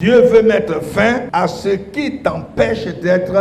Dieu veut mettre fin à ce qui t'empêche d'être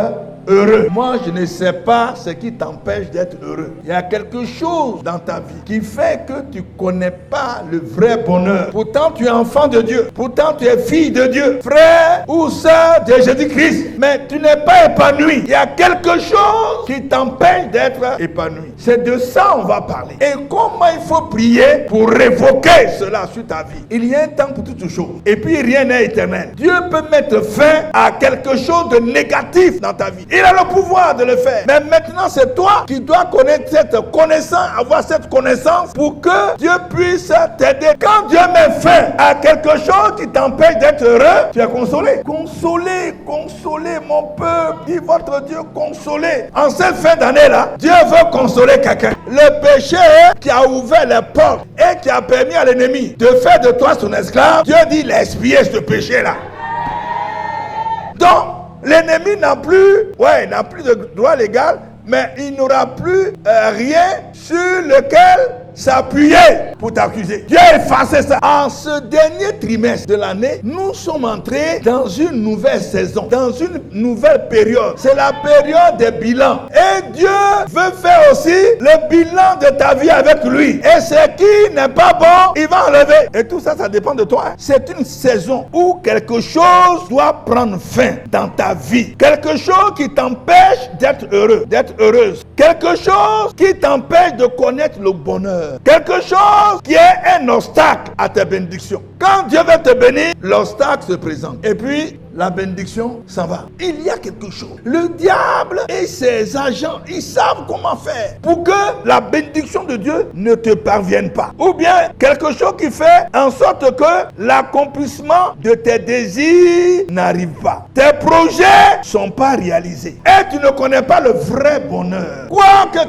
heureux. Moi, je ne sais pas ce qui t'empêche d'être heureux. Il y a quelque chose dans ta vie qui fait que tu ne connais pas le vrai bonheur. Pourtant, tu es enfant de Dieu. Pourtant, tu es fille de Dieu. Frère ou sœur de Jésus-Christ. Mais tu n'es pas épanoui. Il y a quelque chose qui t'empêche d'être épanoui. C'est de ça on va parler. Et comment il faut prier pour révoquer cela sur ta vie. Il y a un temps pour toutes choses. Et puis, rien n'est éternel. Dieu peut mettre fin à quelque chose de négatif dans ta vie. Il a le pouvoir de le faire. Mais maintenant, c'est toi qui dois connaître cette connaissance, avoir cette connaissance pour que Dieu puisse t'aider. Quand Dieu met fin à quelque chose qui t'empêche d'être heureux, tu es consolé. Consolé, consolé, mon peuple. Dit votre Dieu, consolé. En cette fin d'année-là, Dieu veut consoler quelqu'un. Le péché qui a ouvert les portes et qui a permis à l'ennemi de faire de toi son esclave, Dieu dit, il a expié ce péché-là. Donc, l'ennemi n'a plus de droit légal, mais il n'aura plus rien sur lequel s'appuyer pour t'accuser. Dieu a effacé ça. En ce dernier trimestre de l'année, nous sommes entrés dans une nouvelle saison, dans une nouvelle période. C'est la période des bilans. Et Dieu veut faire aussi le bilan de ta vie avec lui. Et ce qui n'est pas bon, il va enlever. Et tout ça, ça dépend de toi. C'est une saison où quelque chose doit prendre fin dans ta vie. Quelque chose qui t'empêche d'être heureux, d'être heureuse. Quelque chose qui t'empêche de connaître le bonheur. Quelque chose qui est un obstacle à ta bénédiction. Quand Dieu veut te bénir, l'obstacle se présente. Et puis, la bénédiction s'en va. Il y a quelque chose. Le diable et ses agents, ils savent comment faire pour que la bénédiction de Dieu ne te parvienne pas. Ou bien, quelque chose qui fait en sorte que l'accomplissement de tes désirs n'arrive pas. Tes projets ne sont pas réalisés. Et tu ne connais pas le vrai bonheur. Quoique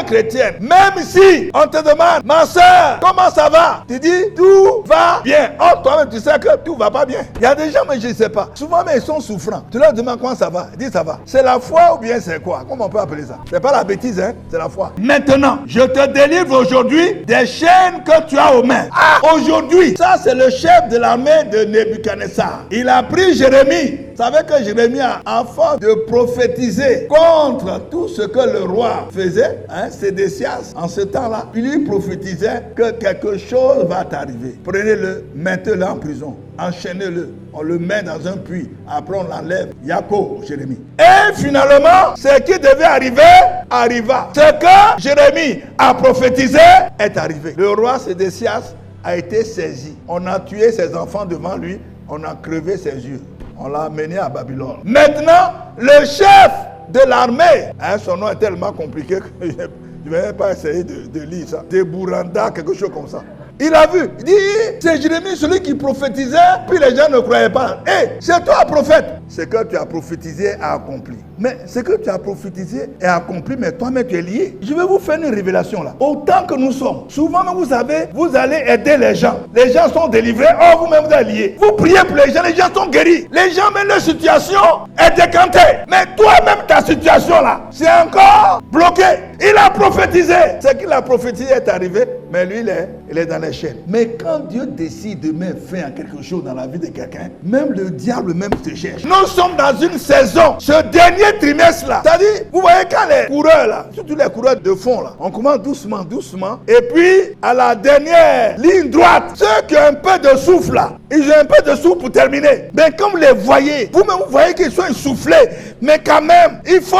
chrétien, même si on te demande, ma soeur, comment ça va? Tu dis, tout va bien. Oh, toi-même, tu sais que tout va pas bien. Il y a des gens, mais je ne sais pas. Souvent, mais ils sont souffrants. Tu leur demandes comment ça va. Ils disent ça va. C'est la foi ou bien c'est quoi? Comment on peut appeler ça? C'est pas la bêtise, hein? C'est la foi. Maintenant, je te délivre aujourd'hui des chaînes que tu as aux mains. Aujourd'hui, ça c'est le chef de l'armée de Nebuchadnezzar. Il a pris Jérémie. Vous savez que Jérémie a force de prophétiser contre tout ce que le roi faisait, Sédécias, en ce temps-là. Il lui prophétisait que quelque chose va t'arriver. Prenez-le, mettez-le en prison, enchaînez-le, on le met dans un puits, après on l'enlève. Yako, Jérémie. Et finalement, ce qui devait arriver, arriva. Ce que Jérémie a prophétisé est arrivé. Le roi Sédécias a été saisi. On a tué ses enfants devant lui, on a crevé ses yeux. On l'a amené à Babylone. Maintenant, le chef de l'armée, son nom est tellement compliqué que je ne vais pas essayer de lire ça. Débouranda, quelque chose comme ça. Il a vu, il dit, c'est Jérémie, celui qui prophétisait, puis les gens ne croyaient pas. C'est toi prophète. Ce que tu as prophétisé a accompli. Mais ce que tu as prophétisé est accompli, mais toi-même tu es lié. Je vais vous faire une révélation là. Autant que nous sommes, souvent vous savez, vous allez aider les gens. Les gens sont délivrés, vous-même vous êtes liés. Vous priez pour les gens sont guéris. Les gens, même leur situation est décantée. Mais toi-même ta situation là, c'est encore bloqué. Il a prophétisé. Ce qu'il a prophétisé est arrivé, mais lui il est dans les chaînes. Mais quand Dieu décide de mettre fin à quelque chose dans la vie de quelqu'un, même le diable même se cherche. Nous sommes dans une saison, ce dernier trimestre là. C'est-à-dire, vous voyez quand les coureurs là, surtout les coureurs de fond là, on commence doucement, et puis à la dernière ligne droite, ceux qui ont un peu de souffle là, ils ont un peu de souffle pour terminer. Mais comme vous les voyez, vous-même vous voyez qu'ils sont essoufflés, mais quand même, il faut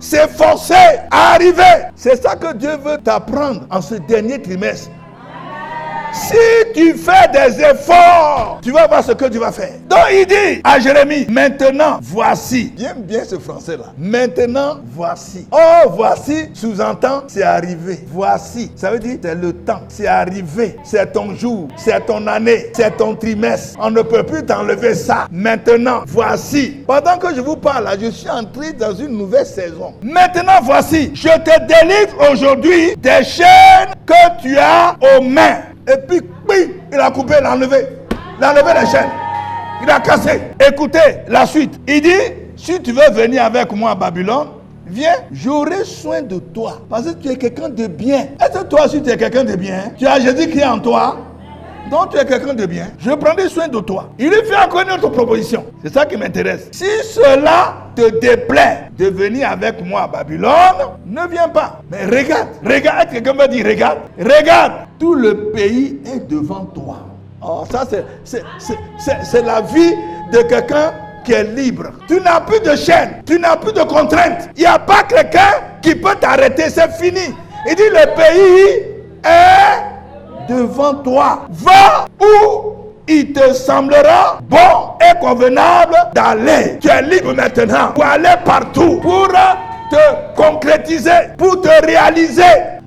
s'efforcer à arriver. C'est ça que Dieu veut t'apprendre en ce dernier trimestre. Si tu fais des efforts, tu vas voir ce que tu vas faire. Donc il dit à Jérémie, maintenant voici. J'aime bien ce français là. Maintenant voici. Oh voici sous-entend c'est arrivé. Voici, ça veut dire c'est le temps. C'est arrivé. C'est ton jour. C'est ton année. C'est ton trimestre. On ne peut plus t'enlever ça. Maintenant voici. Pendant que je vous parle là, je suis entré dans une nouvelle saison. Maintenant voici. Je te délivre aujourd'hui des chaînes que tu as aux mains. Et puis, il a coupé, il a enlevé les chaînes. Il a cassé. Écoutez la suite. Il dit, si tu veux venir avec moi à Babylone, viens, j'aurai soin de toi. Parce que tu es quelqu'un de bien. Est-ce que toi aussi tu es quelqu'un de bien? Tu as Jésus qui est en toi. Donc tu es quelqu'un de bien. Je prendrai soin de toi. Il lui fait encore une autre proposition. C'est ça qui m'intéresse. Si cela te déplaît de venir avec moi à Babylone, ne viens pas. Mais regarde, regarde, quelqu'un me dit regarde, regarde. Tout le pays est devant toi. Oh, ça c'est la vie de quelqu'un qui est libre. Tu n'as plus de chaîne, tu n'as plus de contraintes. Il n'y a pas quelqu'un qui peut t'arrêter, c'est fini. Il dit le pays est devant toi. Va où il te semblera bon et convenable d'aller. Tu es libre maintenant pour aller partout, pour te concrétiser, pour te réaliser.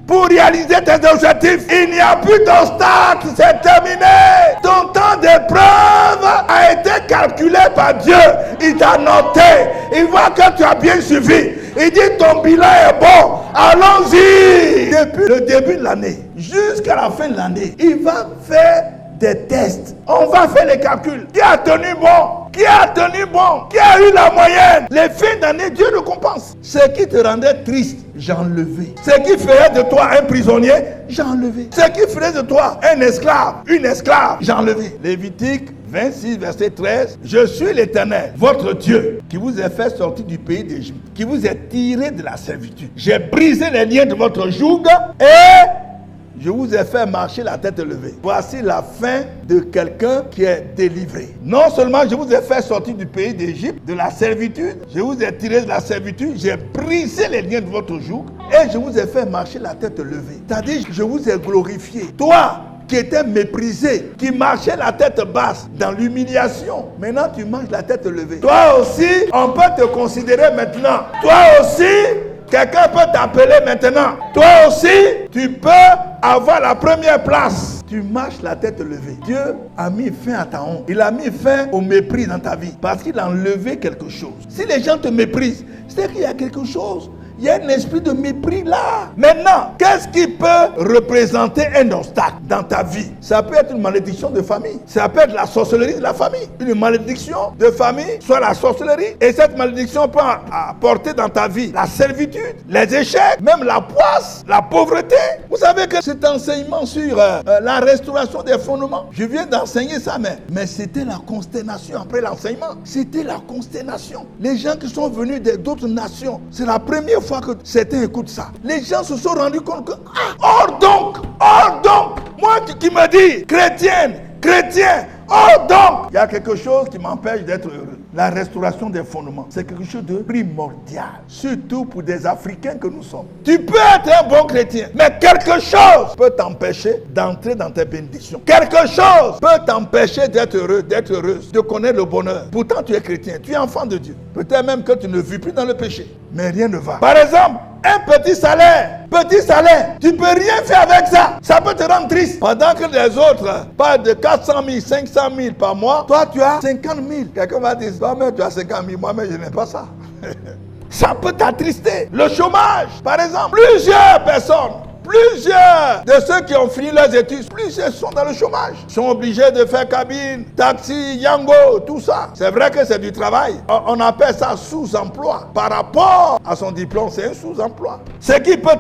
Pour réaliser tes objectifs, il n'y a plus d'obstacle, c'est terminé. Ton temps d'épreuve a été calculé par Dieu. Il t'a noté. Il voit que tu as bien suivi. Il dit ton bilan est bon. Allons-y. Depuis le début de l'année jusqu'à la fin de l'année, il va faire des tests. On va faire les calculs. Qui a tenu bon? Qui a tenu bon? Qui a eu la moyenne? Les fins d'année, Dieu récompense. Ce qui te rendait triste, j'ai enlevé. Ce qui ferait de toi un prisonnier, j'ai enlevé. Ce qui ferait de toi un esclave, une esclave, j'ai enlevé. Lévitique 26, verset 13. Je suis l'Éternel, votre Dieu, qui vous a fait sortir du pays d'Égypte, qui vous a tiré de la servitude. J'ai brisé les liens de votre joug et je vous ai fait marcher la tête levée. Voici la fin de quelqu'un qui est délivré. Non seulement je vous ai fait sortir du pays d'Égypte, de la servitude, je vous ai tiré de la servitude, j'ai brisé les liens de votre joug et je vous ai fait marcher la tête levée. C'est-à-dire, je vous ai glorifié. Toi qui étais méprisé, qui marchait la tête basse dans l'humiliation, maintenant tu marches la tête levée. Toi aussi, on peut te considérer maintenant. Toi aussi, quelqu'un peut t'appeler maintenant. Toi aussi, tu peux avoir la première place. Tu marches la tête levée. Dieu a mis fin à ta honte. Il a mis fin au mépris dans ta vie. Parce qu'il a enlevé quelque chose. Si les gens te méprisent, c'est qu'il y a quelque chose. Il y a un esprit de mépris là. Maintenant, qu'est-ce qui peut représenter un obstacle dans ta vie? Ça peut être une malédiction de famille. Ça peut être la sorcellerie de la famille. Une malédiction de famille, soit la sorcellerie. Et cette malédiction peut apporter dans ta vie la servitude, les échecs, même la poisse, la pauvreté. Vous savez que cet enseignement sur la restauration des fondements, je viens d'enseigner ça, mais c'était la consternation après l'enseignement. C'était la consternation. Les gens qui sont venus d'autres nations, c'est la première fois que certains écoutent ça. Les gens se sont rendus compte que, or donc, moi qui me dis, chrétien, or donc, il y a quelque chose qui m'empêche d'être heureux. La restauration des fondements, c'est quelque chose de primordial, surtout pour des Africains que nous sommes. Tu peux être un bon chrétien, mais quelque chose peut t'empêcher d'entrer dans tes bénédictions. Quelque chose peut t'empêcher d'être heureux, d'être heureuse, de connaître le bonheur. Pourtant, tu es chrétien, tu es enfant de Dieu. Peut-être même que tu ne vis plus dans le péché, mais rien ne va. Par exemple, un petit salaire, tu peux rien faire avec ça. Ça peut te rendre triste. Pendant que les autres parlent de 400 000, 500 000 par mois, toi tu as 50 000. Quelqu'un va dire, toi-même tu as 50 000, moi-même je n'ai pas ça. Ça peut t'attrister. Le chômage, par exemple. Plusieurs personnes, plusieurs de ceux qui ont fini leurs études, plusieurs sont dans le chômage. Ils sont obligés de faire cabine, taxi, yango, tout ça. C'est vrai que c'est du travail. On appelle ça sous-emploi. Par rapport à son diplôme, c'est un sous-emploi. Ce qui peut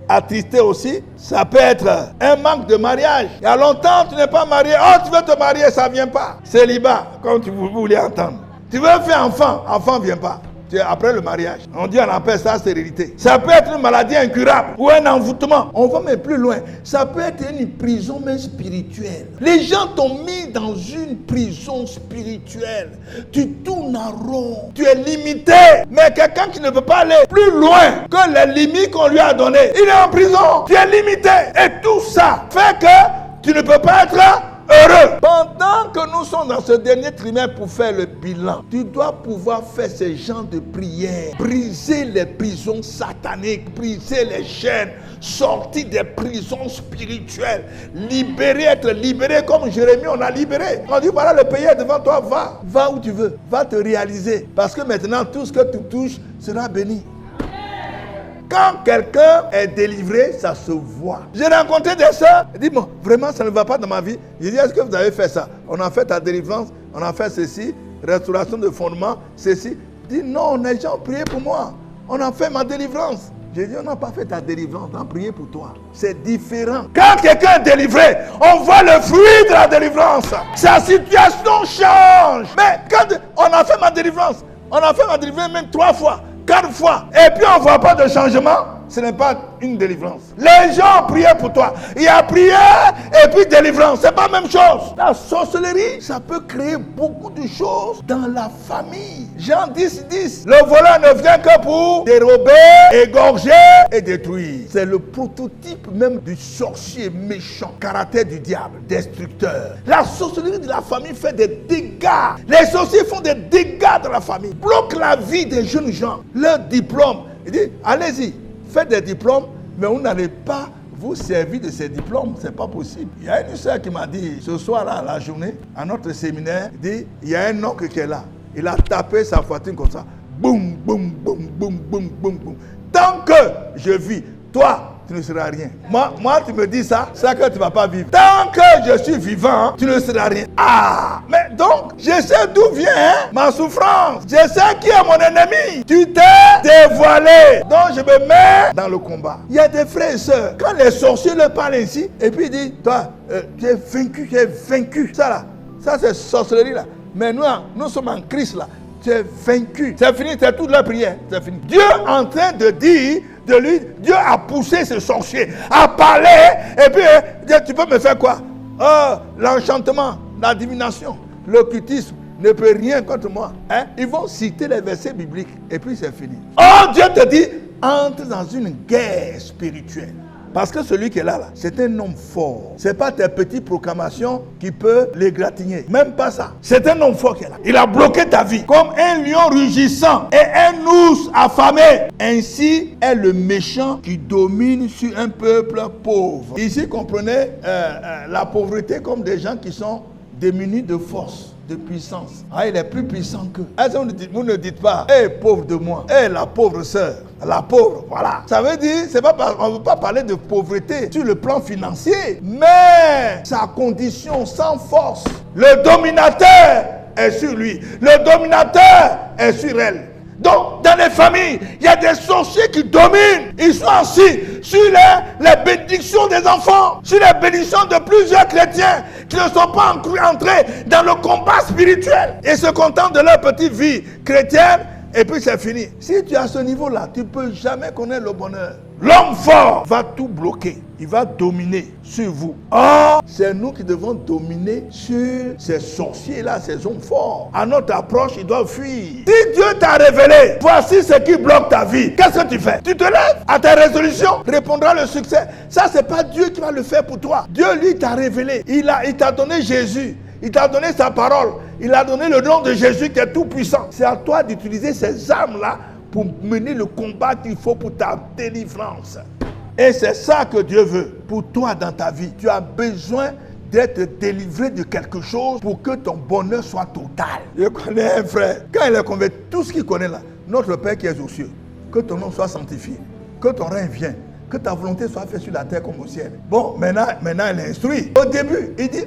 attrister aussi, ça peut être un manque de mariage. Il y a longtemps, tu n'es pas marié. Oh, tu veux te marier, ça ne vient pas. Célibat, comme vous voulez entendre. Tu veux faire enfant ne vient pas. Après le mariage, on appelle ça stérilité. Ça peut être une maladie incurable ou un envoûtement. On va même plus loin. Ça peut être une prison même spirituelle. Les gens t'ont mis dans une prison spirituelle. Tu tournes en rond. Tu es limité. Mais quelqu'un qui ne peut pas aller plus loin que les limites qu'on lui a données, il est en prison. Tu es limité. Et tout ça fait que tu ne peux pas être heureux. Pendant que nous sommes dans ce dernier trimestre pour faire le bilan, tu dois pouvoir faire ces genres de prières, briser les prisons sataniques, briser les chaînes, sortir des prisons spirituelles, libérer, être libéré comme Jérémie, on a libéré. On dit voilà, le pays est devant toi, va où tu veux, va te réaliser. Parce que maintenant, tout ce que tu touches sera béni. Quand quelqu'un est délivré, ça se voit. J'ai rencontré des sœurs, ils disent, bon, vraiment, ça ne va pas dans ma vie. Je dis, est-ce que vous avez fait ça? On a fait ta délivrance, on a fait ceci, restauration de fondement, ceci. Je dis, non, les gens ont prié pour moi. On a fait ma délivrance. J'ai dit, on n'a pas fait ta délivrance, on a prié pour toi. C'est différent. Quand quelqu'un est délivré, on voit le fruit de la délivrance. Sa situation change. Mais quand on a fait ma délivrance, même 3 fois, 4 fois, et puis on ne voit pas de changement, ce n'est pas une délivrance. Les gens ont prié pour toi. Il y a prière et puis délivrance. Ce n'est pas la même chose. La sorcellerie, ça peut créer beaucoup de choses dans la famille. Jean 10:10. Le voleur ne vient que pour dérober, égorger et détruire. C'est le prototype même du sorcier méchant. Caractère du diable, destructeur. La sorcellerie de la famille fait des dégâts. Les sorciers font des dégâts dans la famille. Bloquent la vie des jeunes gens. Leur diplôme. Il dit, allez-y. Faites des diplômes, mais vous n'allez pas vous servir de ces diplômes. Ce n'est pas possible. Il y a une soeur qui m'a dit, ce soir-là, à la journée, à notre séminaire, il y a un oncle qui est là. Il a tapé sa poitrine comme ça. Boum, boum, boum, boum, boum, boum, boum. Tant que je vis, toi, tu ne seras rien. Moi, tu me dis ça, c'est que tu ne vas pas vivre. Tant que je suis vivant, tu ne seras rien. Ah, mais donc, je sais d'où vient ma souffrance. Je sais qui est mon ennemi. Tu t'es dévoilé. Donc, je me mets dans le combat. Il y a des frères et sœurs, quand les sorciers leur parlent ainsi, et puis ils disent, toi, tu es vaincu, tu es vaincu. Ça là, ça c'est sorcellerie là. Mais nous sommes en Christ là. Tu es vaincu. C'est fini, c'est toute la prière. C'est fini. Dieu est en train de dire de lui, Dieu a poussé ce sorcier à parler. Et puis, tu peux me faire quoi? L'enchantement, la divination, l'occultisme ne peut rien contre moi. Hein? Ils vont citer les versets bibliques. Et puis, c'est fini. Oh, Dieu te dit, entre dans une guerre spirituelle. Parce que celui qui est là, c'est un homme fort. Ce n'est pas tes petites proclamations qui peuvent l'égratigner. Même pas ça. C'est un homme fort qui est là. Il a bloqué ta vie. Comme un lion rugissant et un ours affamé. Ainsi est le méchant qui domine sur un peuple pauvre. Ici, comprenez la pauvreté comme des gens qui sont démunis de force, de puissance. Ah, il est plus puissant qu'eux. Vous ne dites pas, hé, pauvre de moi, hé, la pauvre sœur, la pauvre, voilà. Ça veut dire, on ne veut pas parler de pauvreté sur le plan financier, mais sa condition sans force. Le dominateur est sur lui, le dominateur est sur elle. Donc, dans les familles, il y a des sorciers qui dominent. Ils sont assis sur les bénédictions des enfants, sur les bénédictions de plusieurs chrétiens qui ne sont pas entrés dans le combat spirituel et se contentent de leur petite vie chrétienne et puis c'est fini. Si tu es à ce niveau-là, tu ne peux jamais connaître le bonheur. L'homme fort va tout bloquer. Il va dominer sur vous. Or, c'est nous qui devons dominer sur ces sorciers-là, ces hommes forts. À notre approche, ils doivent fuir. Si Dieu t'a révélé, voici ce qui bloque ta vie. Qu'est-ce que tu fais? Tu te lèves à ta résolution, répondra le succès. Ça, c'est pas Dieu qui va le faire pour toi. Dieu, lui, t'a révélé. Il t'a donné Jésus. Il t'a donné sa parole. Il a donné le nom de Jésus qui est tout puissant. C'est à toi d'utiliser ces armes-là pour mener le combat qu'il faut pour ta délivrance. Et c'est ça que Dieu veut pour toi dans ta vie. Tu as besoin d'être délivré de quelque chose pour que ton bonheur soit total. Je connais un frère, quand il est convaincu, tout ce qu'il connaît là, notre Père qui est aux cieux, que ton nom soit sanctifié, que ton règne vienne, que ta volonté soit faite sur la terre comme au ciel. Bon, maintenant il est instruit. Au début, il dit,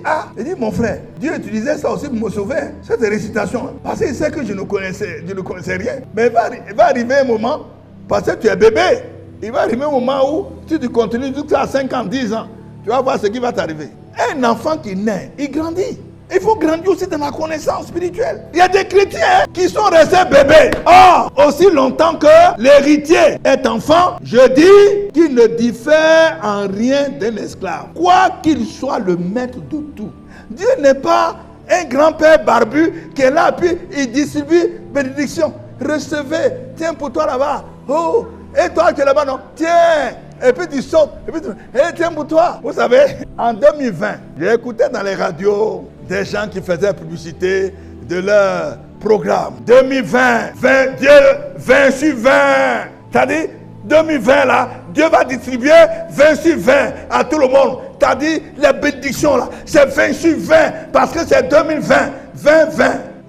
mon frère, Dieu utilisait ça aussi pour me sauver, cette récitation. Parce qu'il sait que je ne connaissais rien. Mais il va arriver un moment, parce que tu es bébé, il va arriver un moment où, si tu continues jusqu'à 5 ans, 10 ans, tu vas voir ce qui va t'arriver. Un enfant qui naît, il grandit. Il faut grandir aussi dans la connaissance spirituelle. Il y a des chrétiens qui sont restés bébés. Or, aussi longtemps que l'héritier est enfant, je dis qu'il ne diffère en rien d'un esclave. Quoi qu'il soit le maître de tout. Dieu n'est pas un grand-père barbu qui est là, puis il distribue bénédiction. Recevez, tiens pour toi là-bas. Oh, et toi qui es là-bas, non, tiens. Et puis tu sautes, et puis tiens pour toi. Vous savez, en 2020, j'ai écouté dans les radios des gens qui faisaient publicité de leur programme. 2020, Dieu 20 sur 20. C'est-à-dire, 2020 là, Dieu va distribuer 20 sur 20 à tout le monde. C'est-à-dire, les bénédictions là, c'est 20 sur 20 parce que c'est 2020, 2020.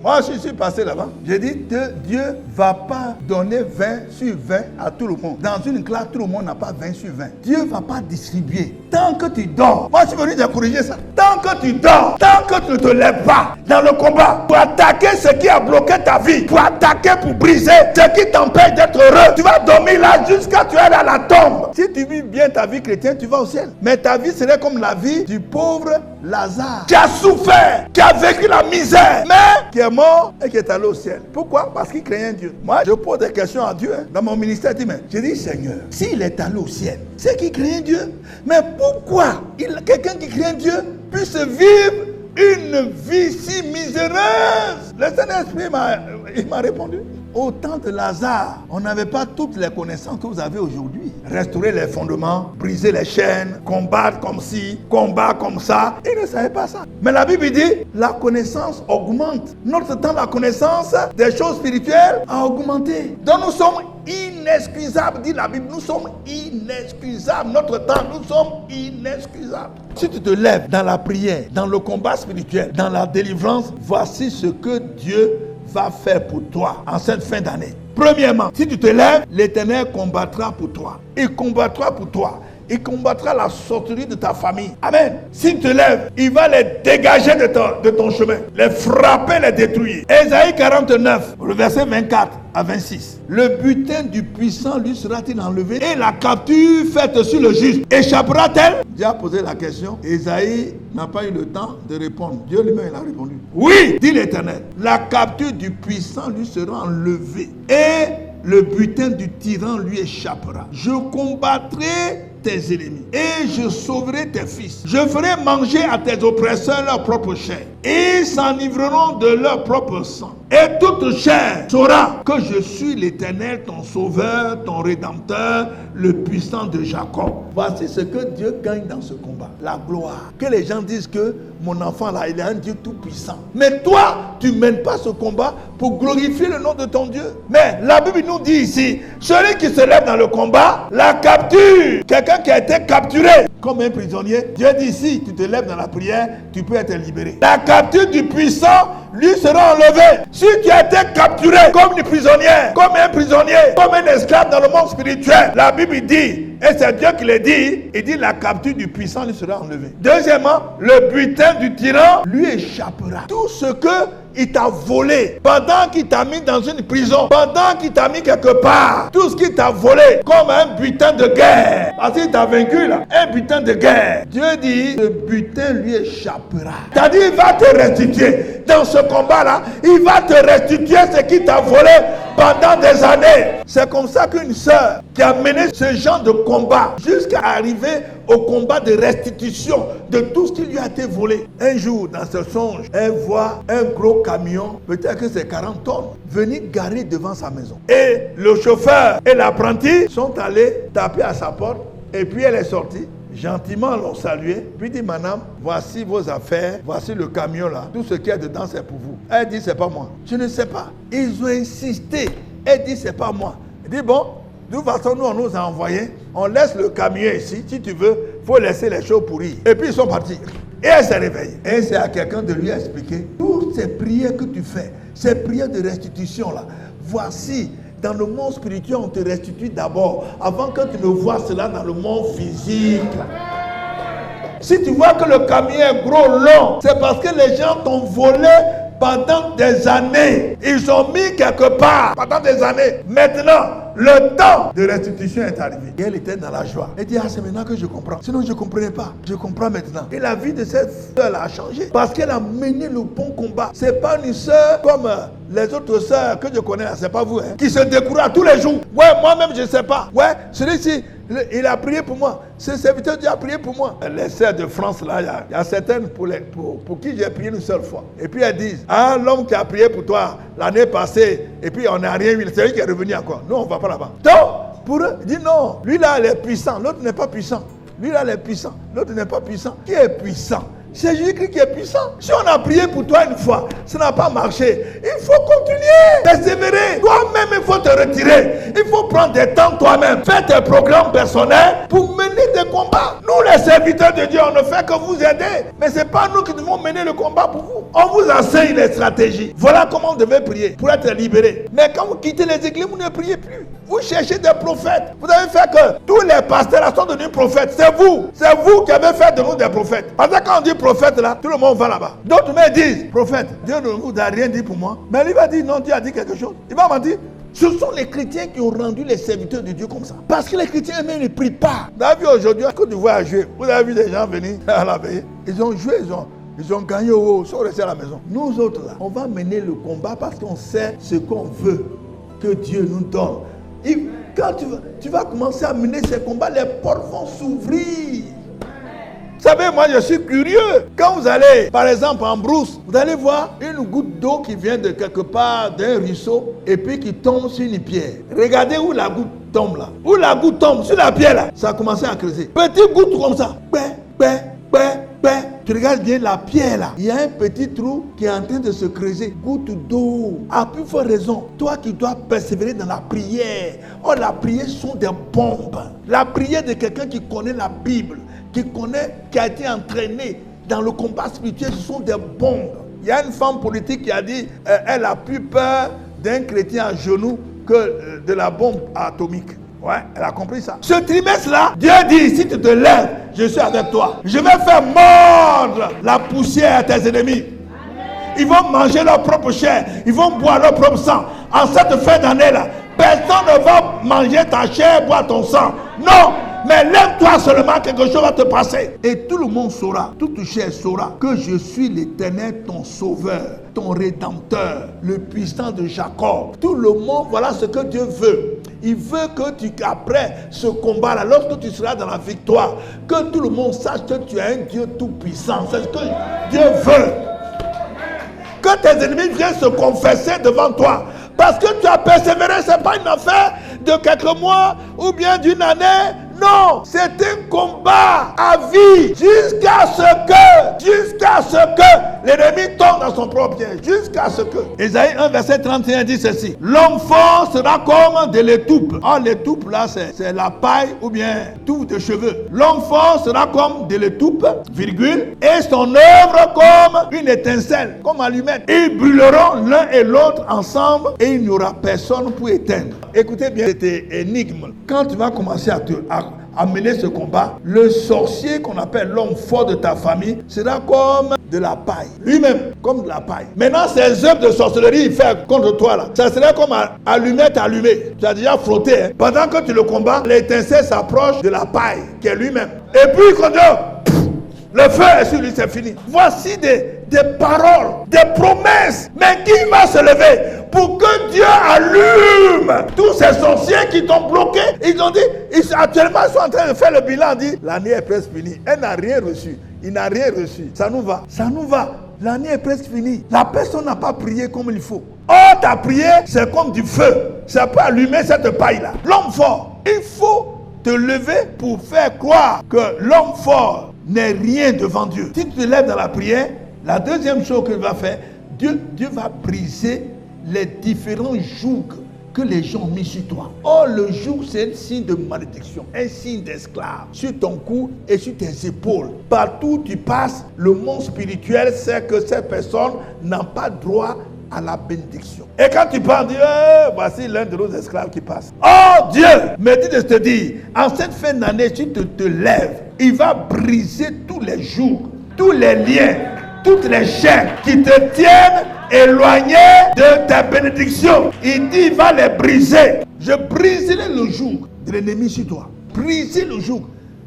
Moi, je suis passé là-bas. J'ai dit que Dieu ne va pas donner 20 sur 20 à tout le monde. Dans une classe, tout le monde n'a pas 20 sur 20. Dieu ne va pas distribuer. Tant que tu dors, moi, je suis venu de corriger ça. Tant que tu dors, tant que tu ne te lèves pas dans le combat pour attaquer ce qui a bloqué ta vie, pour attaquer, pour briser ce qui t'empêche d'être heureux, tu vas dormir là jusqu'à tu es dans la tombe. Si tu vis bien ta vie chrétienne, tu vas au ciel. Mais ta vie serait comme la vie du pauvre Lazare, qui a souffert, qui a vécu la misère, mais qui est mort et qui est allé au ciel. Pourquoi? Parce qu'il craignait Dieu. Moi, je pose des questions à Dieu. Dans mon ministère, je dis, Seigneur, s'il est allé au ciel, c'est qu'il craignait Dieu. Mais pourquoi quelqu'un qui craint Dieu puisse vivre une vie si miséreuse? Le Saint-Esprit m'a répondu. Au temps de Lazare, on n'avait pas toutes les connaissances que vous avez aujourd'hui. Restaurer les fondements, briser les chaînes, combattre comme ci, combattre comme ça. Ils ne savaient pas ça. Mais la Bible dit, la connaissance augmente. Notre temps, la connaissance des choses spirituelles a augmenté. Donc nous sommes inexcusables, dit la Bible. Nous sommes inexcusables. Notre temps, nous sommes inexcusables. Si tu te lèves dans la prière, dans le combat spirituel, dans la délivrance, voici ce que Dieu va faire pour toi en cette fin d'année. Premièrement, si tu te lèves, l'Éternel combattra pour toi. Il combattra pour toi. Il combattra la sortie de ta famille. Amen. S'il te lève, il va les dégager de ton chemin, les frapper, les détruire. Ésaïe 49, le verset 24 à 26. Le butin du puissant lui sera-t-il enlevé et la capture faite sur le juste échappera-t-elle? Dieu a posé la question. Ésaïe n'a pas eu le temps de répondre. Dieu lui-même il a répondu. Oui, dit l'Éternel. La capture du puissant lui sera enlevée et le butin du tyran lui échappera. Je combattrai tes ennemis et je sauverai tes fils. Je ferai manger à tes oppresseurs leur propre chair et ils s'enivreront de leur propre sang. Et toute chair saura que je suis l'Éternel, ton sauveur, ton rédempteur, le puissant de Jacob. Voici ce que Dieu gagne dans ce combat. La gloire. Que les gens disent que mon enfant là, il est un Dieu tout puissant. Mais toi, tu ne mènes pas ce combat pour glorifier le nom de ton Dieu. Mais la Bible nous dit ici, celui qui se lève dans le combat, la capture. Quelqu'un qui a été capturé comme un prisonnier. Dieu dit ici, tu te lèves dans la prière, tu peux être libéré. La capture du puissant lui sera enlevée. Si tu as été capturé comme une prisonnière, comme un prisonnier, comme un esclave dans le monde spirituel, la Bible dit, et c'est Dieu qui le dit, il dit la capture du puissant lui sera enlevée. Deuxièmement, le butin du tyran lui échappera. Tout ce que il t'a volé, pendant qu'il t'a mis dans une prison, pendant qu'il t'a mis quelque part, tout ce qu'il t'a volé, comme un butin de guerre, parce qu'il t'a vaincu là, un butin de guerre. Dieu dit, le butin lui échappera. C'est-à-dire, il va te restituer. Dans ce combat-là, il va te restituer ce qu'il t'a volé pendant des années. C'est comme ça qu'une sœur qui a mené ce genre de combat jusqu'à arriver au combat de restitution de tout ce qui lui a été volé. Un jour, dans ce songe, elle voit un gros camion, peut-être que c'est 40 tonnes, venir garer devant sa maison. Et le chauffeur et l'apprenti sont allés taper à sa porte et puis elle est sortie. Gentiment l'ont salué, puis dit, madame, voici vos affaires, voici le camion là, tout ce qu'il y a dedans c'est pour vous. Elle dit, c'est pas moi. Je ne sais pas. Ils ont insisté. Elle dit, c'est pas moi. Elle dit, bon, de toute façon, nous on nous a envoyé, on laisse le camion ici, si tu veux, il faut laisser les choses pourrir. Et puis ils sont partis. Et elle s'est réveillée. Et c'est à quelqu'un de lui expliquer, toutes ces prières que tu fais, ces prières de restitution là, voici. Dans le monde spirituel, on te restitue d'abord, avant que tu ne vois cela dans le monde physique. Si tu vois que le camion est gros, long, c'est parce que les gens t'ont volé pendant des années. Ils ont mis quelque part pendant des années. Maintenant, le temps de restitution est arrivé. Et elle était dans la joie. Elle dit, ah, c'est maintenant que je comprends. Sinon, je ne comprenais pas. Je comprends maintenant. Et la vie de cette sœur a changé. Parce qu'elle a mené le bon combat. Ce n'est pas une sœur comme les autres sœurs que je connais. Ce n'est pas vous, hein, qui se découragent tous les jours. Ouais, moi-même, je ne sais pas. Ouais, celui-ci, il a prié pour moi. Ce serviteur Dieu a prié pour moi. Les sœurs de France, là, il y a certaines pour qui j'ai prié une seule fois. Et puis elles disent, ah, l'homme qui a prié pour toi l'année passée, et puis on n'a rien vu. C'est lui qui est revenu encore. Nous, on ne va pas là-bas. Donc, pour eux, il dit non. Lui là, il est puissant. L'autre n'est pas puissant. Lui là, il est puissant. L'autre n'est pas puissant. Qui est puissant? C'est Jésus-Christ qui est puissant. Si on a prié pour toi une fois, ça n'a pas marché. Il faut continuer, persévérer. Toi-même, il faut te retirer. Il faut prendre des temps toi-même. Fais tes programmes personnels pour mener des combats. Nous, les serviteurs de Dieu, on ne fait que vous aider. Mais ce n'est pas nous qui devons mener le combat pour vous. On vous enseigne les stratégies. Voilà comment on devait prier pour être libéré. Mais quand vous quittez les églises, vous ne priez plus. Vous cherchez des prophètes. Vous avez fait que tous les pasteurs là sont devenus prophètes. C'est vous. C'est vous qui avez fait de nous des prophètes. Parce que quand on dit prophète là, tout le monde va là-bas. D'autres me disent, prophète, Dieu ne vous a rien dit pour moi. Mais lui va dire, non, Dieu a dit quelque chose. Il va m'en dire, ce sont les chrétiens qui ont rendu les serviteurs de Dieu comme ça. Parce que les chrétiens eux-mêmes ne prient pas. Vous avez vu aujourd'hui, à Côte d'Ivoire à jouer. Vous avez vu des gens venir à la veille. Ils ont joué, ils ont gagné au haut, ils sont restés à la maison. Nous autres là, on va mener le combat parce qu'on sait ce qu'on veut que Dieu nous donne. Et quand tu vas commencer à mener ces combats, les portes vont s'ouvrir. Vous savez, moi je suis curieux. Quand vous allez, par exemple, en brousse, vous allez voir une goutte d'eau qui vient de quelque part d'un ruisseau et puis qui tombe sur une pierre. Regardez où la goutte tombe là. Où la goutte tombe sur la pierre là. Ça a commencé à creuser. Petite goutte comme ça. Tu regardes bien la pierre là. Il y a un petit trou qui est en train de se creuser. Goutte d'eau. À plus forte raison, toi qui dois persévérer dans la prière. Oh, la prière sont des bombes. La prière de quelqu'un qui connaît la Bible, qui a été entraîné dans le combat spirituel, ce sont des bombes. Il y a une femme politique qui a dit elle a plus peur d'un chrétien à genoux que de la bombe atomique. Ouais, elle a compris ça. Ce trimestre-là, Dieu dit, si tu te lèves, je suis avec toi. Je vais faire mordre la poussière à tes ennemis. Ils vont manger leur propre chair. Ils vont boire leur propre sang. En cette fin d'année-là, personne ne va manger ta chair, boire ton sang. Non, mais lève-toi seulement, quelque chose va te passer. Et tout le monde saura, toute chair saura que je suis l'Éternel, ton sauveur, ton rédempteur, le puissant de Jacob. Tout le monde, voilà ce que Dieu veut. Il veut que après ce combat-là, lorsque tu seras dans la victoire, que tout le monde sache que tu es un Dieu tout-puissant. C'est ce que Dieu veut. Que tes ennemis viennent se confesser devant toi. Parce que tu as persévéré, ce n'est pas une affaire de quelques mois ou bien d'une année. Non, c'est un combat à vie jusqu'à ce que l'ennemi tombe dans son propre piège. Jusqu'à ce que. Ésaïe 1, verset 31 dit ceci. L'homme fort sera comme de l'étoupe. Ah, l'étoupe là, c'est la paille ou bien touffe de cheveux. L'homme fort sera comme de l'étoupe, virgule, et son œuvre comme une étincelle, comme allumette. Ils brûleront l'un et l'autre ensemble et il n'y aura personne pour éteindre. Écoutez bien cette énigme. Quand tu vas commencer à mener ce combat, le sorcier qu'on appelle l'homme fort de ta famille sera comme de la paille. Lui-même, comme de la paille. Maintenant, ces œuvres de sorcellerie, il fait contre toi là. Ça serait comme allumette allumée. Tu as déjà frotté. Hein? Pendant que tu le combats, l'étincelle s'approche de la paille, qui est lui-même. Et puis, quand le feu est sur lui, c'est fini. Voici des paroles, des promesses. Mais qui va se lever pour que Dieu allume tous ces sorciers qui t'ont bloqué? Ils ont dit, actuellement ils sont en train de faire le bilan, dit, l'année est presque finie. Elle n'a rien reçu. Il n'a rien reçu. Ça nous va. L'année est presque finie. La personne n'a pas prié comme il faut. Oh, ta prière, c'est comme du feu. Ça peut allumer cette paille-là. L'homme fort, il faut te lever pour faire croire que l'homme fort n'est rien devant Dieu. Si tu te lèves dans la prière, la deuxième chose qu'il va faire, Dieu va briser les différents jougs que les gens ont mis sur toi. Oh, le joug, c'est un signe de malédiction, un signe d'esclave sur ton cou et sur tes épaules. Partout où tu passes, le monde spirituel sait que ces personnes n'ont pas droit à la bénédiction. Et quand tu parles, Dieu, voici l'un de nos esclaves qui passe. Oh Dieu, me dit de te dire, en cette fin d'année, si tu te lèves, il va briser tous les jougs, tous les liens, toutes les chaînes qui te tiennent éloigné de ta bénédiction. Il dit, il va les briser. Je briserai le joug de l'ennemi sur toi. Briser le joug.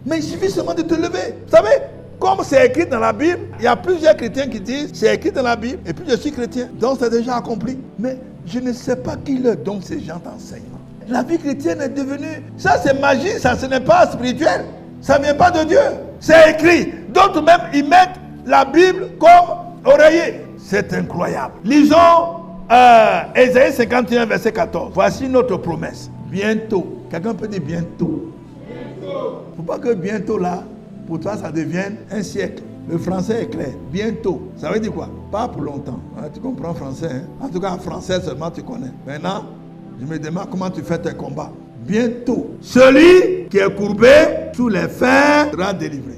Mais il suffit seulement de te lever. Vous savez, comme c'est écrit dans la Bible, il y a plusieurs chrétiens qui disent, c'est écrit dans la Bible, et puis je suis chrétien, donc c'est déjà accompli. Mais je ne sais pas qui leur donne ces gens d'enseignement. La vie chrétienne est devenue, ça c'est magie, ça ce n'est pas spirituel. Ça ne vient pas de Dieu. C'est écrit. D'autres même, ils mettent la Bible comme oreiller. C'est incroyable. Lisons Ésaïe 51, verset 14. Voici notre promesse. Bientôt. Quelqu'un peut dire bientôt. Il ne faut pas que bientôt là, pour toi, ça devienne un siècle. Le français est clair. Bientôt. Ça veut dire quoi? Pas pour longtemps. Tu comprends français, hein? En tout cas, en français seulement tu connais. Maintenant, je me demande comment tu fais tes combats. Bientôt, celui qui est courbé sous les fers sera délivré.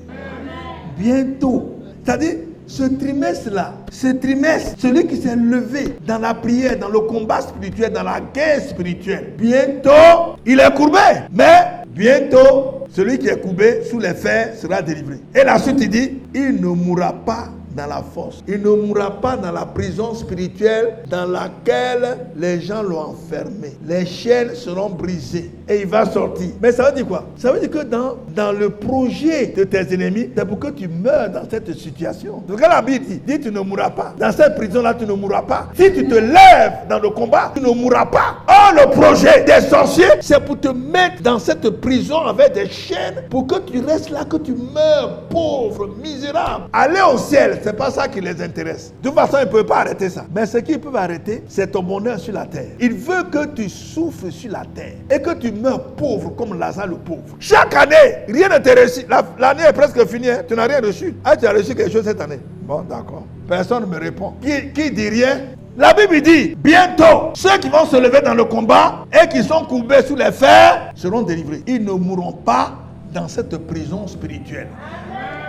Bientôt. C'est-à-dire, ce trimestre-là, celui qui s'est levé dans la prière, dans le combat spirituel, dans la guerre spirituelle, bientôt, il est courbé. Mais bientôt, celui qui est courbé sous les fers sera délivré. Et la suite, il dit, il ne mourra pas dans la force. Il ne mourra pas dans la prison spirituelle dans laquelle les gens l'ont enfermé. Les chaînes seront brisées et il va sortir. Mais ça veut dire quoi? Ça veut dire que dans le projet de tes ennemis, c'est pour que tu meurs dans cette situation. Donc quand la Bible dit tu ne mourras pas. Dans cette prison-là, tu ne mourras pas. Si tu te lèves dans le combat, tu ne mourras pas. Or, le projet des sorciers, c'est pour te mettre dans cette prison avec des chaînes pour que tu restes là, que tu meurs pauvre, misérable. Aller au ciel, c'est pas ça qui les intéresse. De toute façon, ils ne peuvent pas arrêter ça. Mais ce qu'ils peuvent arrêter, c'est ton bonheur sur la terre. Il veut que tu souffres sur la terre et que tu meurs pauvre comme Lazare le pauvre. Chaque année, rien ne t'est reçu. L'année est presque finie, hein? Tu n'as rien reçu. Ah, tu as reçu quelque chose cette année? Bon, d'accord. Personne ne me répond. Qui dit rien? La Bible dit, bientôt, ceux qui vont se lever dans le combat et qui sont courbés sous les fers seront délivrés. Ils ne mourront pas dans cette prison spirituelle.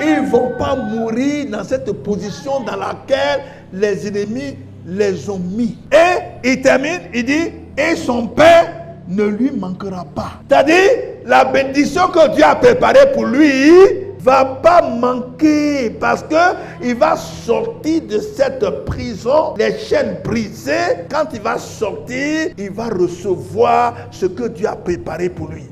Ils ne vont pas mourir dans cette position dans laquelle les ennemis les ont mis. Et il termine, il dit, et son Père ne lui manquera pas. C'est-à-dire, la bénédiction que Dieu a préparée pour lui va pas manquer parce que il va sortir de cette prison, les chaînes brisées. Quand il va sortir, il va recevoir ce que Dieu a préparé pour lui.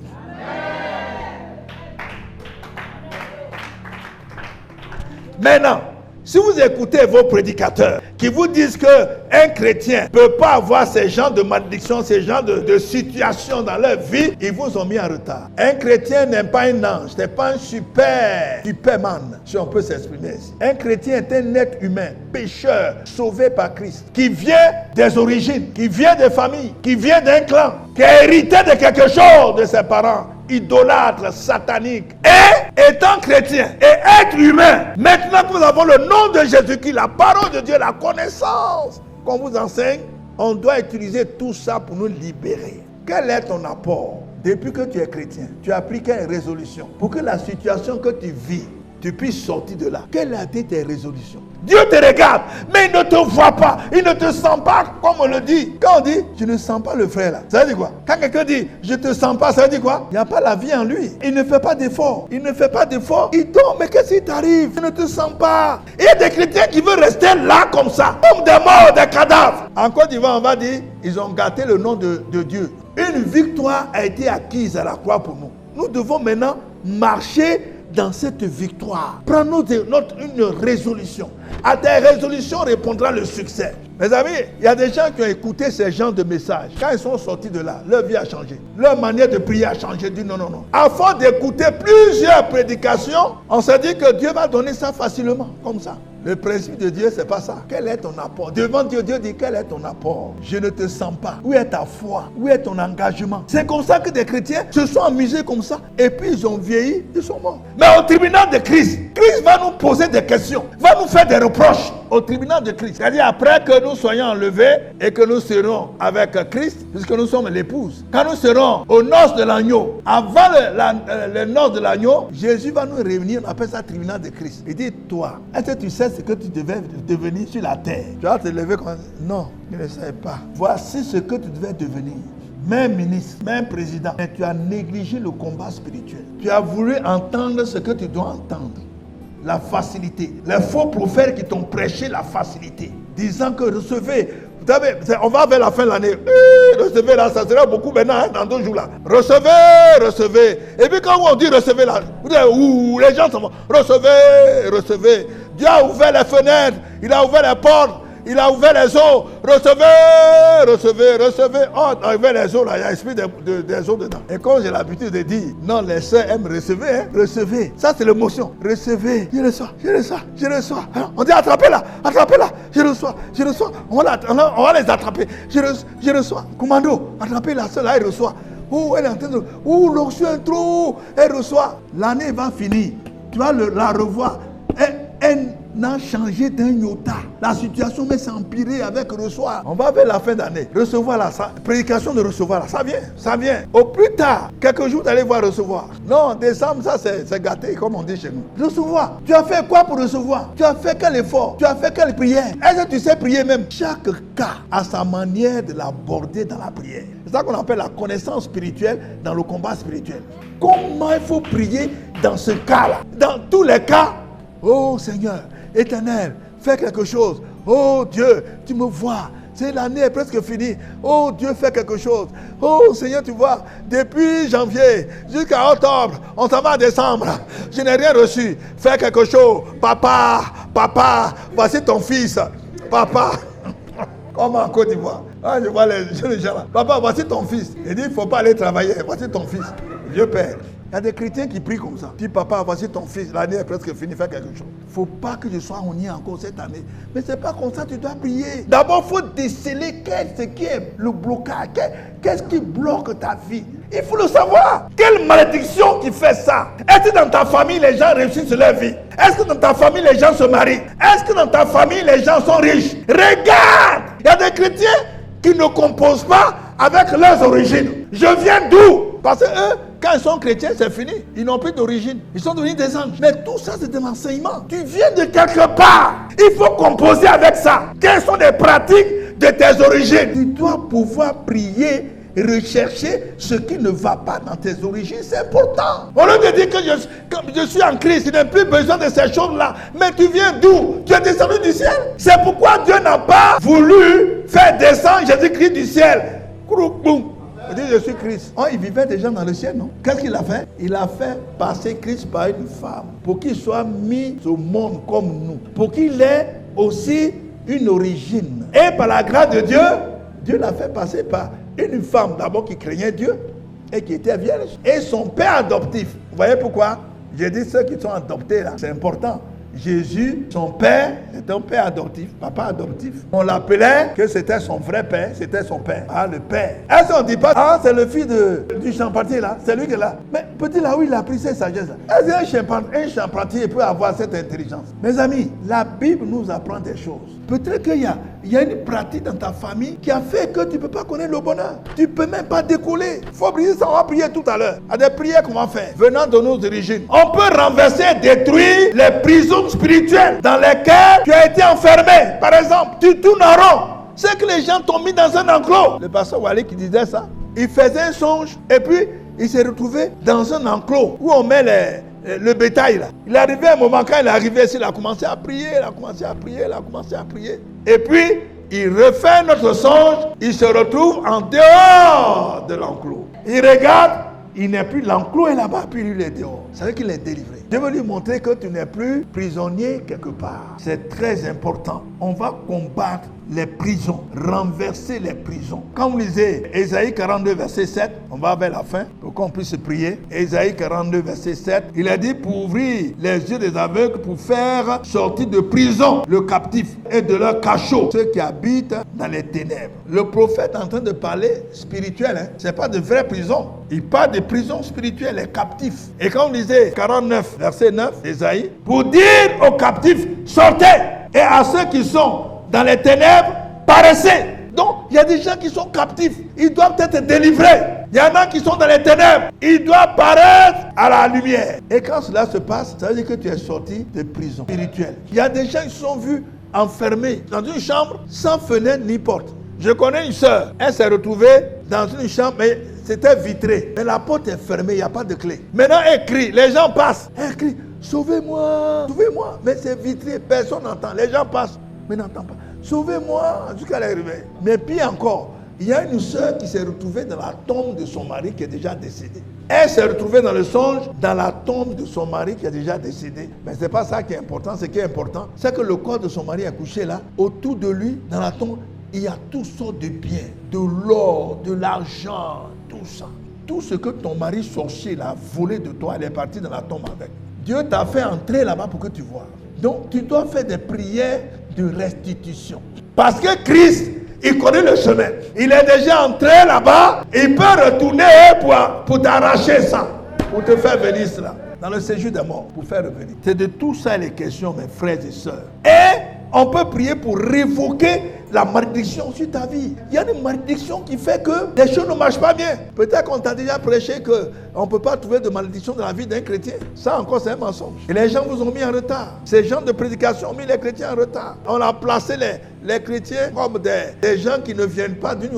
Maintenant, si vous écoutez vos prédicateurs qui vous disent qu'un chrétien ne peut pas avoir ces genres de malédictions, ces genres de situations dans leur vie, ils vous ont mis en retard. Un chrétien n'est pas un ange, n'est pas un superman, si on peut s'exprimer ici. Un chrétien est un être humain, pécheur, sauvé par Christ, qui vient des origines, qui vient des familles, qui vient d'un clan, qui a hérité de quelque chose de ses parents. Idolâtre, satanique. Et étant chrétien et être humain, maintenant que nous avons le nom de Jésus-Christ, la parole de Dieu, la connaissance qu'on vous enseigne, on doit utiliser tout ça pour nous libérer. Quel est ton apport? Depuis que tu es chrétien, tu as pris quelle résolution pour que la situation que tu vis, tu puisses sortir de là? Quelles ont été tes résolutions? Dieu te regarde, mais il ne te voit pas, il ne te sent pas, comme on le dit. Quand on dit, je ne sens pas le frère là, ça veut dire quoi? Quand quelqu'un dit, je ne te sens pas, ça veut dire quoi? Il n'y a pas la vie en lui. Il ne fait pas d'effort. Il ne fait pas d'effort. Il dort, mais qu'est-ce qui t'arrive? Je ne te sens pas. Il y a des chrétiens qui veulent rester là comme ça, comme des morts, des cadavres. En Côte d'Ivoire, on va dire, ils ont gâté le nom de Dieu. Une victoire a été acquise à la croix pour nous. Nous devons maintenant marcher dans cette victoire. Prends-nous une résolution. À tes résolutions répondra le succès. Mes amis, il y a des gens qui ont écouté ces genres de messages. Quand ils sont sortis de là, leur vie a changé. Leur manière de prier a changé. Dit non. À force d'écouter plusieurs prédications, on s'est dit que Dieu va donner ça facilement, comme ça. Le principe de Dieu, c'est pas ça. Quel est ton apport? Devant Dieu, Dieu dit, quel est ton apport? Je ne te sens pas. Où est ta foi? Où est ton engagement? C'est comme ça que des chrétiens se sont amusés comme ça. Et puis ils ont vieilli, ils sont morts. Mais au tribunal de Christ, Christ va nous poser des questions, va nous faire des reproches au tribunal de Christ. C'est-à-dire après que nous soyons enlevés et que nous serons avec Christ, puisque nous sommes l'épouse. Quand nous serons aux noces de l'agneau, avant les noces de l'agneau, Jésus va nous réunir, on appelle ça tribunal de Christ. Il dit, toi, est-ce que tu sais ce que tu devais devenir sur la terre? Tu vas te lever comme non, je ne sais pas. Voici ce que tu devais devenir. Même ministre, même président. Mais tu as négligé le combat spirituel. Tu as voulu entendre ce que tu dois entendre. La facilité. Les faux prophètes qui t'ont prêché la facilité. Disant que recevez. Vous savez, on va vers la fin de l'année. Recevez là, ça sera beaucoup maintenant, hein, dans 2 jours là. Recevez. Et puis quand on dit recevez là, vous dites, les gens s'en vont. Recevez. Dieu a ouvert les fenêtres, il a ouvert les portes, il a ouvert les eaux. Recevez. Oh, il a ouvert les eaux là, il y a l'esprit des eaux dedans. Et comme j'ai l'habitude de dire, non, les sœurs aiment recevoir, recevez. Ça c'est l'émotion. Recevez. Je reçois. Alors, on dit attrapez là. Je reçois. On va les attraper. Je reçois. Commando, attrapez la sœur là, elle reçoit. Elle est en train de. L'onction est trop. Elle reçoit. L'année va finir. Tu vas la revoir. elle n'a changé d'un iota. La situation mais s'est empirée avec recevoir. On va vers la fin d'année. Recevoir là, ça, prédication de recevoir là, ça vient. Au plus tard, quelques jours, d'aller voir recevoir. Non, décembre, ça c'est gâté, comme on dit chez nous. Recevoir. Tu as fait quoi pour recevoir? Tu as fait quel effort? Tu as fait quelle prière? Est-ce que tu sais prier même? Chaque cas a sa manière de l'aborder dans la prière. C'est ça qu'on appelle la connaissance spirituelle dans le combat spirituel. Comment il faut prier dans ce cas-là? Dans tous les cas, oh Seigneur, Éternel, fais quelque chose. Oh Dieu, tu me vois. C'est l'année est presque finie. Oh Dieu, fais quelque chose. Oh Seigneur, tu vois, depuis janvier jusqu'à octobre, on s'en va à décembre. Je n'ai rien reçu. Fais quelque chose. Papa, voici ton fils. Papa. Comme en Côte d'Ivoire. Ah, je vois les jeunes gens là. Papa, voici ton fils. Il dit, il ne faut pas aller travailler. Voici ton fils. Dieu Père. Il y a des chrétiens qui prient comme ça. Dis, papa, voici ton fils. L'année est presque finie. Fais quelque chose. Il ne faut pas que je sois onni encore cette année. Mais ce n'est pas comme ça que tu dois prier. D'abord, il faut déceler qu'est-ce qui est le blocage. Qu'est-ce qui bloque ta vie. Il faut le savoir. Quelle malédiction qui fait ça? Est-ce que dans ta famille, les gens réussissent leur vie? Est-ce que dans ta famille, les gens se marient? Est-ce que dans ta famille, les gens sont riches? Regarde! Il y a des chrétiens qui ne composent pas avec leurs origines. Je viens d'où? Parce que eux, quand ils sont chrétiens, c'est fini. Ils n'ont plus d'origine. Ils sont devenus des anges. Mais tout ça, c'est de l'enseignement. Tu viens de quelque part. Il faut composer avec ça. Quelles sont les pratiques de tes origines? Tu dois pouvoir prier, rechercher ce qui ne va pas dans tes origines. C'est important. Au lieu de dire que je suis en Christ, tu n'as plus besoin de ces choses-là. Mais tu viens d'où? Tu es descendu du ciel. C'est pourquoi Dieu n'a pas voulu faire descendre Jésus-Christ du ciel. Il dit, je suis Christ. Oh, il vivait déjà dans le ciel, non? Qu'est-ce qu'il a fait? Il a fait passer Christ par une femme pour qu'il soit mis au monde comme nous. Pour qu'il ait aussi une origine. Et par la grâce de Dieu, Dieu l'a fait passer par une femme d'abord qui craignait Dieu et qui était vierge. Et son père adoptif. Vous voyez pourquoi? J'ai dit ceux qui sont adoptés là, c'est important. Jésus, son père, était un père adoptif, papa adoptif. On l'appelait que c'était son vrai père, c'était son père. Ah, le père. Est-ce qu'on ne dit pas, ah, c'est le fils du charpentier là, c'est lui qui est là. Mais petit là où il a pris cette sagesse là. Est-ce qu'un charpentier peut avoir cette intelligence? Mes amis, la Bible nous apprend des choses. Peut-être qu'il y a une pratique dans ta famille qui a fait que tu ne peux pas connaître le bonheur. Tu ne peux même pas décoller. Il faut prier ça, on va prier tout à l'heure. Il y a des prières qu'on va faire venant de nos origines. On peut renverser, détruire les prisons spirituelles dans lesquelles tu as été enfermé. Par exemple, tu tournes en rond. C'est que les gens t'ont mis dans un enclos. Le pasteur Wally qui disait ça, il faisait un songe et puis il s'est retrouvé dans un enclos où on met le bétail là. Il est arrivé à un moment, quand il est arrivé ici, il a commencé à prier, Et puis, il refait notre songe, il se retrouve en dehors de l'enclos. Il regarde, il n'est plus, l'enclos est là-bas, puis lui il est dehors. Ça veut dire qu'il est délivré. Je veux lui montrer que tu n'es plus prisonnier quelque part. C'est très important. On va combattre les prisons, renverser les prisons. Quand vous lisez Ésaïe 42, verset 7, on va vers la fin pour qu'on puisse prier. Ésaïe 42, verset 7, il a dit pour ouvrir les yeux des aveugles, pour faire sortir de prison le captif et de leur cachot, ceux qui habitent dans les ténèbres. Le prophète est en train de parler spirituel, hein? Ce n'est pas de vraie prison. Il parle de prison spirituelle, les captifs. Et quand on lisait 49, verset 9 d'Ésaïe, pour dire aux captifs, sortez, et à ceux qui sont dans les ténèbres, paraissez. Donc, il y a des gens qui sont captifs. Ils doivent être délivrés. Il y en a qui sont dans les ténèbres. Ils doivent paraître à la lumière. Et quand cela se passe, ça veut dire que tu es sorti de prison spirituelle. Il y a des gens qui se sont vus enfermés dans une chambre sans fenêtre ni porte. Je connais une sœur. Elle s'est retrouvée dans une chambre, mais c'était vitré. Mais la porte est fermée, il n'y a pas de clé. Maintenant, elle crie. Les gens passent. Elle crie, sauvez-moi, sauvez-moi. Mais c'est vitré, personne n'entend. Les gens passent, mais n'entendent pas. Sauvez-moi, jusqu'à l'arrivée. Mais pire encore, il y a une sœur qui s'est retrouvée dans la tombe de son mari qui est déjà décédé. Elle s'est retrouvée dans le songe, dans la tombe de son mari qui est déjà décédé. Mais ce n'est pas ça qui est important. Ce qui est important, c'est que le corps de son mari est couché là. Autour de lui, dans la tombe, il y a toutes sortes de biens, de l'or, de l'argent, tout ça. Tout ce que ton mari sorcier l'a volé de toi, elle est partie dans la tombe avec. Dieu t'a fait entrer là-bas pour que tu vois. Donc, tu dois faire des prières de restitution. Parce que Christ, il connaît le chemin. Il est déjà entré là-bas. Il peut retourner pour t'arracher ça. Pour te faire venir cela. dans le séjour des morts, pour faire revenir. C'est de tout ça les questions, mes frères et sœurs. Et on peut prier pour révoquer la malédiction sur ta vie. Il y a une malédiction qui fait que des choses ne marchent pas bien. Peut-être qu'on t'a déjà prêché qu'on ne peut pas trouver de malédiction dans la vie d'un chrétien. Ça encore, c'est un mensonge. Et les gens vous ont mis en retard. Ces gens de prédication ont mis les chrétiens en retard. On a placé les chrétiens comme des gens qui ne viennent pas d'une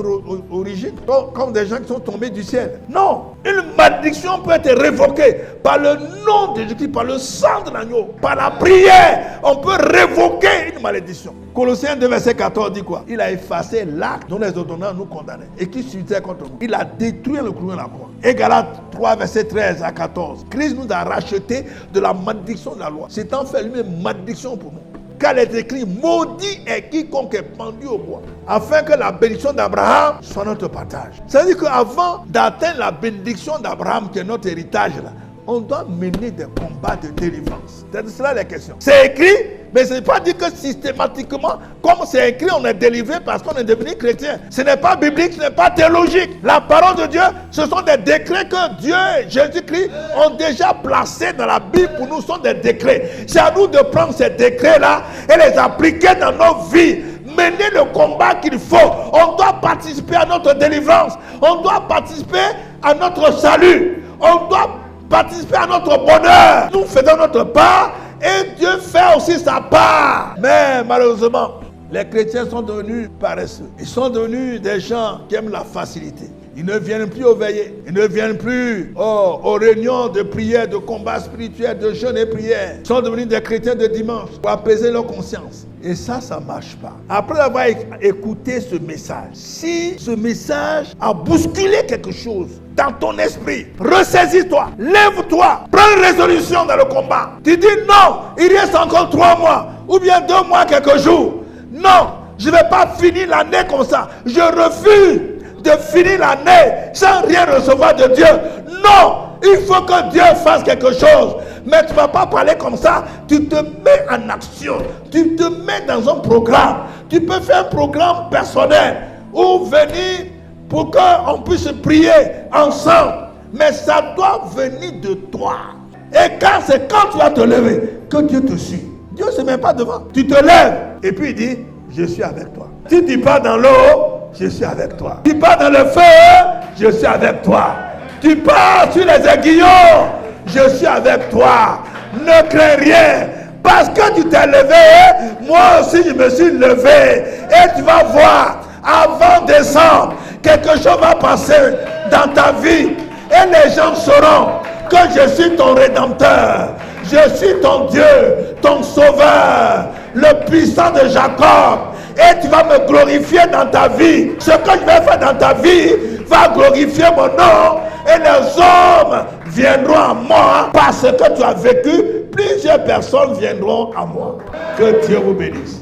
origine, comme des gens qui sont tombés du ciel. Non, une malédiction peut être révoquée par le nom de Jésus-Christ, par le sang de l'agneau, par la prière. On peut révoquer une malédiction. Colossiens 2, verset 14 dit quoi? Il a effacé l'acte dont les ordonnances nous condamnaient et qui suitait contre nous. Il a détruit le clou de la croix. Et Galates 3, verset 13 à 14. Christ nous a rachetés de la malédiction de la loi. C'est en fait lui-même malédiction pour nous. Car il est écrit, maudit est quiconque est pendu au bois, afin que la bénédiction d'Abraham soit notre partage. C'est-à-dire qu'avant d'atteindre la bénédiction d'Abraham, qui est notre héritage, là, on doit mener des combats de délivrance. C'est cela la question. C'est écrit, mais ce n'est pas dit que systématiquement, comme c'est écrit, on est délivré parce qu'on est devenu chrétien. Ce n'est pas biblique, ce n'est pas théologique. La parole de Dieu, ce sont des décrets que Dieu et Jésus-Christ ont déjà placés dans la Bible pour nous. Ce sont des décrets. C'est à nous de prendre ces décrets-là et les appliquer dans nos vies. Mener le combat qu'il faut. On doit participer à notre délivrance. On doit participer à notre salut. On doit participer à notre bonheur. Nous faisons notre part et Dieu fait aussi sa part. Mais malheureusement, les chrétiens sont devenus paresseux. Ils sont devenus des gens qui aiment la facilité. Ils ne viennent plus aux veillées. Ils ne viennent plus aux réunions de prière, de combat spirituel, de jeûne et prière. Ils sont devenus des chrétiens de dimanche pour apaiser leur conscience. Et ça ne marche pas. Après avoir écouté ce message, si ce message a bousculé quelque chose dans ton esprit, ressaisis-toi, lève-toi, prends une résolution dans le combat. Tu dis non, il reste encore 3 mois, ou bien 2 mois, quelques jours. Non, je ne vais pas finir l'année comme ça. Je refuse de finir l'année sans rien recevoir de Dieu. Non, il faut que Dieu fasse quelque chose. Mais tu ne vas pas parler comme ça. Tu te mets en action. Tu te mets dans un programme. Tu peux faire un programme personnel ou venir pour qu'on puisse prier ensemble. Mais ça doit venir de toi. Et c'est quand tu vas te lever que Dieu te suit. Dieu ne se met pas devant. Tu te lèves et puis il dit, je suis avec toi. Si tu pars dans l'eau, je suis avec toi. Tu pars dans le feu, je suis avec toi. Tu pars sur les aiguillons, je suis avec toi. Ne crains rien. Parce que tu t'es levé, moi aussi je me suis levé. Et tu vas voir, avant décembre, quelque chose va passer dans ta vie. Et les gens sauront que je suis ton rédempteur. Je suis ton Dieu, ton sauveur, le puissant de Jacob. Et tu vas me glorifier dans ta vie. Ce que je vais faire dans ta vie va glorifier mon nom. Et les hommes viendront à moi parce que tu as vécu. Plusieurs personnes viendront à moi. Que Dieu vous bénisse.